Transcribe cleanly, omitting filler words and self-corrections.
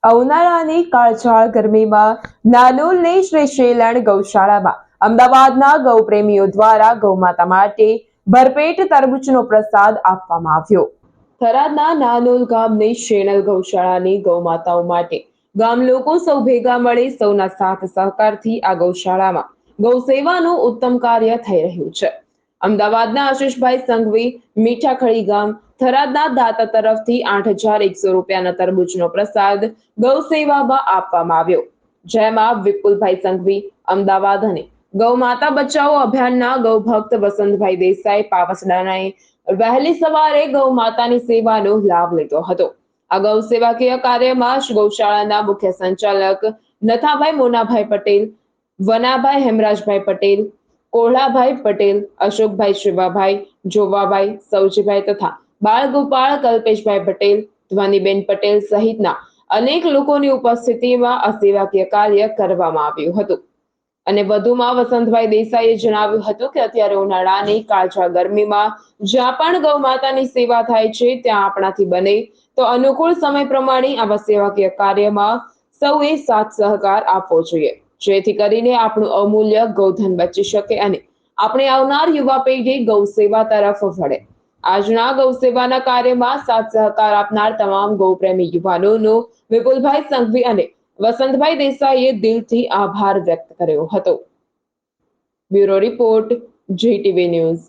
ઉનાળાની કાળઝાળ ગરમીમાં નાનોલની શ્રી શેલણ ગૌશાળામાં અમદાવાદના ગૌપ્રેમીઓ દ્વારા ગૌમાતા માટે ભરપેટ તરબૂચનો પ્રસાદ આપવામાં આવ્યો। થરાદના નાનોલ ગામની શેણલ ગૌશાળાની ગૌમાતાઓ માટે ગામ લોકો સૌ ભેગા મળી સૌના સાથ સહકારથી આ ગૌશાળામાં ગૌસેવાનું ઉત્તમ કાર્ય થઈ રહ્યું છે। અમદાવાદના આશીષભાઈ સંઘવી મીઠાખળી ગામ થરાદના દાતા તરફથી 8,100 રૂપિયાના તરબૂચનો પ્રસાદ ગૌ સેવામાં આપવામાં આવ્યો, જેમાં વિપુલભાઈ સંઘવી અમદાવાદ અને ગૌ માતા બચાવો અભિયાનના ગૌભક્ત વસંતભાઈ દેસાઈ પાવસડાને વહેલી સવારે ગૌ માતાની સેવાનો લાભ લીધો હતો। આ ગૌ સેવાકીય કાર્યમાં ગૌશાળાના મુખ્ય સંચાલક નથાભાઈ મોનાભાઈ પટેલ, વનાભાઈ હેમરાજભાઈ પટેલ, કોલ્હાભાઈ પટેલ, અશોકભાઈ શિવાભાઈ, જોવાભાઈ, સૌજીભાઈ તથા બાળગોપાળ કલ્પેશભાઈ પટેલ, ધ્વનિબેન પટેલ સહિતના અનેક લોકોની ઉપસ્થિતિમાં આ સેવાકીય કાર્ય કરવામાં આવ્યું હતું। અને વધુમાં વસંતભાઈ દેસાઈએ જણાવ્યું હતું કે અત્યારે ઉનાળાની કાળઝાળ ગરમીમાં જ્યાં પણ ગૌ માતાની સેવા થાય છે ત્યાં આપણાથી બને તો અનુકૂળ સમય પ્રમાણે આવા સેવાકીય કાર્યમાં સૌએ સાથ સહકાર આપવો જોઈએ, જેથી કરીને આપણું અમૂલ્ય ગૌધન બચી શકે અને આપણે આવનાર યુવા પેઢી ગૌ સેવા તરફ વળે। આજના ગૌ સેવાના કાર્યમાં સાથ સહકાર આપનાર તમામ ગૌપ્રેમી યુવાનોનો વિપુલભાઈ સંઘવી અને વસંતભાઈ દેસાઈએ દિલથી આભાર વ્યક્ત કર્યો હતો। Bureau report, GTV news.